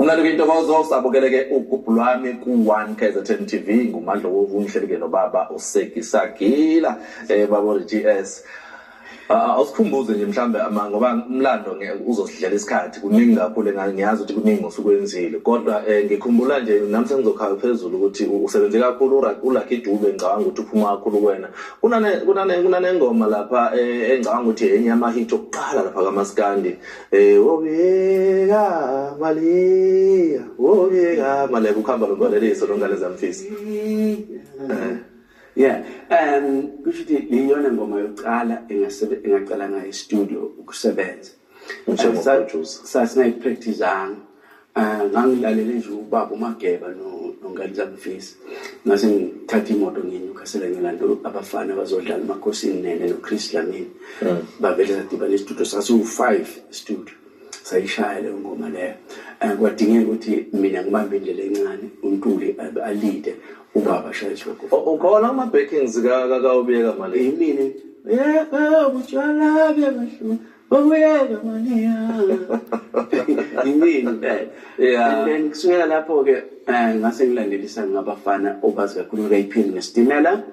Umlaleli intokozo sabukeleke ukubhulwami ku1 KZN TV ngumandla wovunhleleke nobaba uSekisagila babo GS. Awusikhumbuze nje mhlambe ngoba umlando uzosidlela isikhathi kuningi kakhulu ngiyazi ukuthi kuningi osukwenzile kodwa ngikhumbula nje nami sengizokhala phezulu ukuthi usebenze kakhulu uLucky Dube ngicabanga ukuthi uphuma kakhulu kuwena kunanengoma lapha engicabanga ukuthi enye yamahit okuqala lapha kaMaskandi wobeka Malia wobeka male kukhamba lobaleliso longaleza mfisi. Yeah, kusho ukuthi liyona ngoma yokuqala engaqala ngayo studio ukusebenza. Sasinayipractice ngangilalele nje ubaba uMageba noNgaliza Mfisi. Ngase ngithatha imoto nginyukasela ngilando abafana bazodlala eMakhosini Nene noChris Dlamini. Bavele sadibana estudio sasu5 studio. Sayishaya le ngoma leyo. Kwadingeka ukuthi mina ngibambe indlela encane uNtuli alide ubaba shayiswa ko. Ukhona ama backings kaubeka mali. Yimini. Yeah, utshwala bemashumi. Ubeka mali. Yimini that. Yeah. And then kusukela lapho ke ngase ngilandelisa ngabafana obazi kakhulu kayiphini nestimela.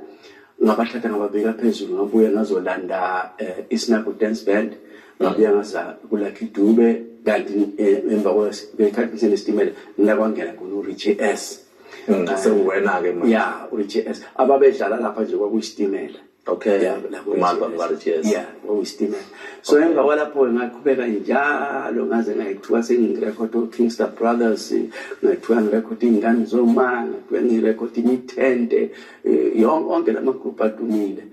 Ngabathatha ngababeka phezulu ngabuya ngazolanda iSnap Dance Band. Ngabuya ngaza kuLucky Dube kanti emva kwekhathi nestimela ngilakwangena kuRichie S. Sewena ke manje. Yeah, uRichie S. Ababedlala lapha nje kwakuyiStimela. Okay. Yeah, uMarriage. Yeah, kwakuyiStimela. So emva kwalapho ngaqhubeka njalo ngaze ngayithiwa sengirecord uKingstar Brothers, ngayithiwa ngirecord ingane zomanga, ngirecord iMithente, yonke lamagroup adumile.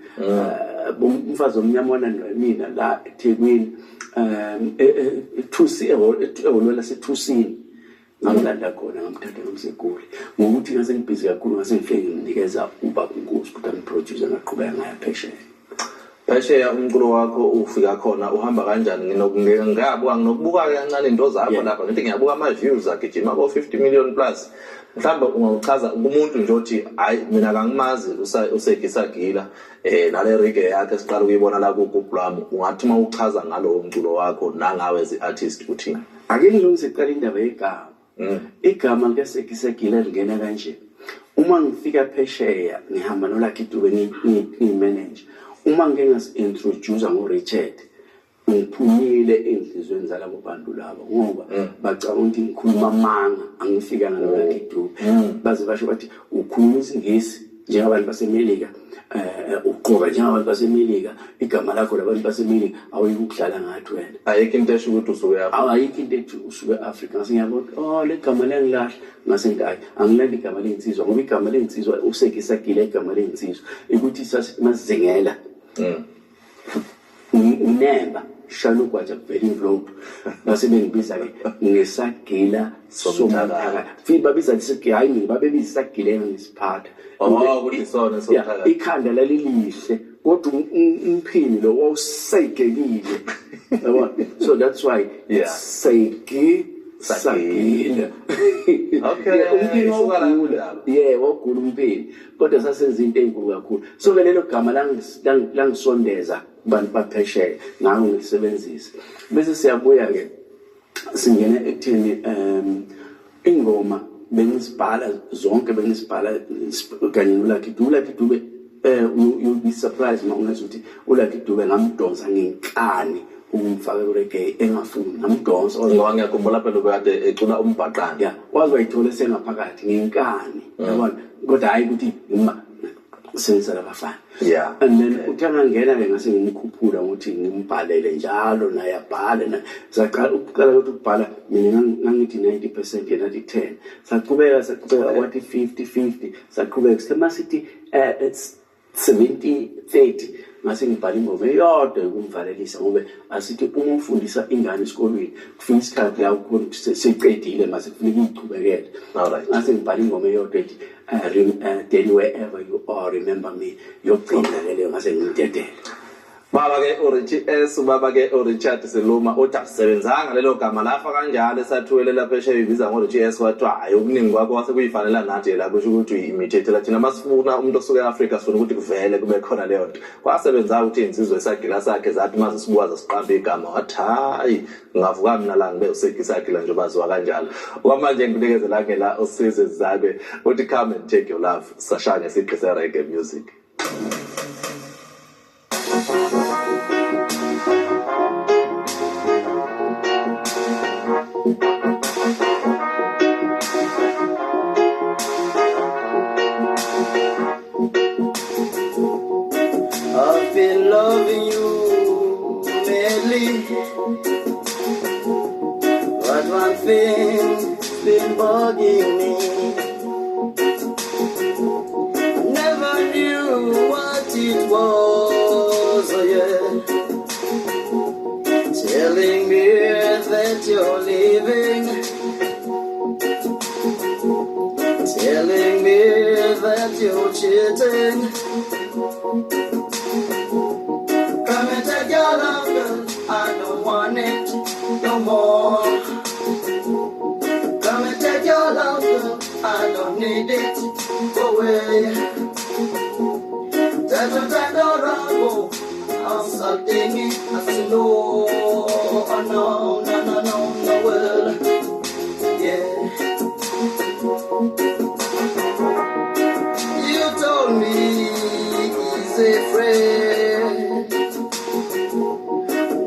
Umfazi omnyama mina la eThekwini e2C eholo lase2C ngangilanda khona ngamthatha ngomsekuli ngokuthi ngase ngibhizi kakhulu ngase ngifike nginikeza ubaba uNkosi ukuthi angiproduce ngaqhubeka ngaya phesheya umculo wakho ufika khona uhamba kanjani ngabuka nginokubuka kancane into zakho lapha ngithi ngiyabuka ama views agijima ko 50 million plus mhlawumbe ungawuchaza kumuntu nje uthi hayi mina kangimazi uSekisagila nale reggae yakhe siqala ukuyibona la kuGubhlami ungathi mawuchaza ngalo umculo wakho nangawe as artist uthini ake ngilungisecala indaba yegama igama likaSekisagila lingena kanje uma ngifika phesheya ngihamba noLucky Dube ngimanage uma ngeke ngasi-introduce ngoRichard ngiphumile enhlizweni zalabo bantu labo ngoba bacabanga ukuthi ngikhuluma amanga angifika noLucky Dube baze basho bathi ukhuluma isingisi njengabantu baseMelika uqoka njengabantu baseMelika igama lakho labantu baseMelika awuyikudlala ngathi wena ayikho into esho ukuthi usuke Africa ayikho into ethi usuke Africa ngiyabona le gama lengilahla ngase ngithi angilandi igama lensizwa ngoba igama lensizwa uSekisagila igama lensizwa ukuthi sasithi mazingela nemba shalo kwaje very vlog base bengibiza ke ngesagila somthaka futhi babiza liseke hayi mina babebiza isagila ngesiphatha ukuthi sona somthaka ikhanda lalilihle kodwa umphini lo wawusegekile yabona so that's why Sagila. Okay, umphini wogula wogula umphini kodwa sasenza into enkulu kakhulu so lelo gama langisondeza kubantu baphesheya ngawo ngisebenzisa bese siyabuya ke singena ekuthini ingoma bengisibhala zonke bengisibhala kanye noLucky Dube you'll be surprised mawungazi ukuthi uLucky Dube ngamdonsa ngenkani umfaka kureggae engafuni ngamdonsa ngoba ngiyakhumbula phela bekade ecula umbhaqana yeah wazi wayithola sengaphakathi ngenkani yabona kodwa hayi ukuthi senza labafana yeah and then uthanga ngena ke ngase ngimkhuphula ukuthi ngimbhalele njalo naye abhale na saqala ukuqala ukubhala mina ngangithi 90% yena athi 10 saqhubeka wathi 50 saqhubeka semasithi it's 70-30 ngase ngibhala ingoma eyodwa ukumvalelisa ngoba asithi uma ufundisa ingane esikolweni kufika isikhathi la ukhona ukuthi seqedile mase kufanele iqhubekele alright ngase ngibhala ingoma eyodwa ethi then wherever you are remember me yogcina leyo ngase ngidedela Baba ke uRichie S ubaba ke uRichard Siluma uthi asebenzanga lelo gama lafa kanjalo esathuwelela phesheya ibiza ngoRichie S wathi hayi okuningi kwakho wase kuyifanela nathi la kusho ukuthi uyimithethe thina masifuna umuntu osuke eAfrika sifuna ukuthi kuvele kube khona leyo nto kwasebenza ukuthi insizwe esagila sakhe zathi mase sibukaza siqambe igama wathi hayi ngavuka mina la ngibe usekisakhe nje baziwa kanjalo okwamanje ngikunikeze ke la usize zabe uthi come and take your love sashaya ngesiqise reggae music. I've been loving you madly, but one thing's been bugging me. Never knew what it was, oh yeah. Telling me that you're leaving, telling me that you're cheating. Come and take your love, girl, I don't want it no more. Come and take your love, girl, I don't need it, go away. That's what I don't I'm salting it, I say no, no, well, yeah. You told me he's a friend.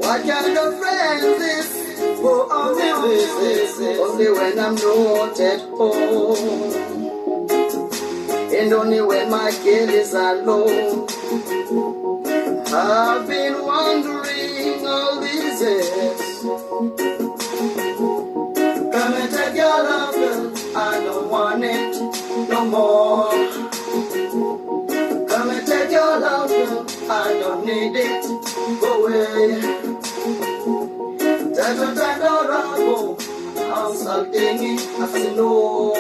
What kind of friend is this? Go on the visit, only when I'm not at home, and only when my kid is alone. I've been wondering all these years. Come and take your love, girl, I don't want it no more. Come and take your love, girl, I don't need it, go away. That's what I don't I'm salting it, I say no,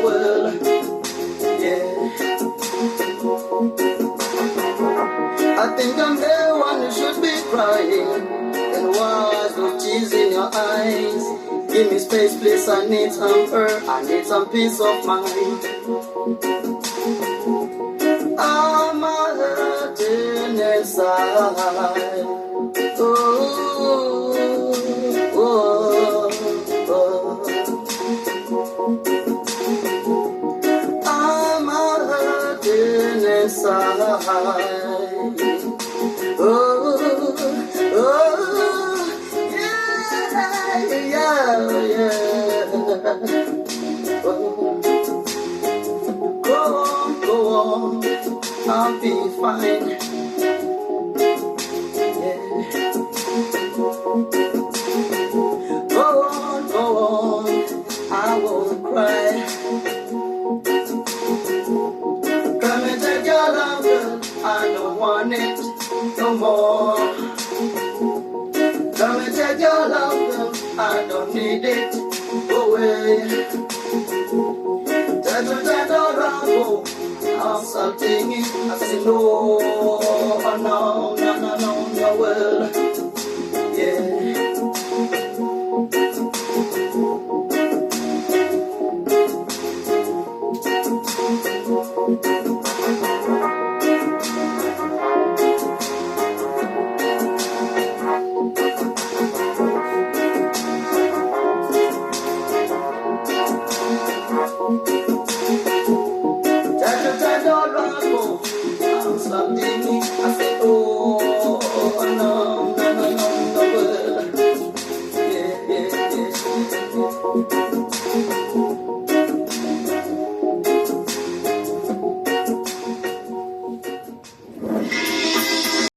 well, yeah. I think I'm the one who should be crying, and why those tears in your eyes? Give me space, please, I need some air, I need some peace of mind. I'm hurting inside. Oh, oh, oh. I'm hurting inside. Oh, oh, yeah. Oh. Go on, I'll be fine. Yeah. Go on, I won't cry. Come and take your love, girl, I don't want it no more. Come and take your love, girl, I don't need it, go away. That's what I don't I'm salting it, I say no, well, yeah. I'm salting it, I say oh, no, well, yeah.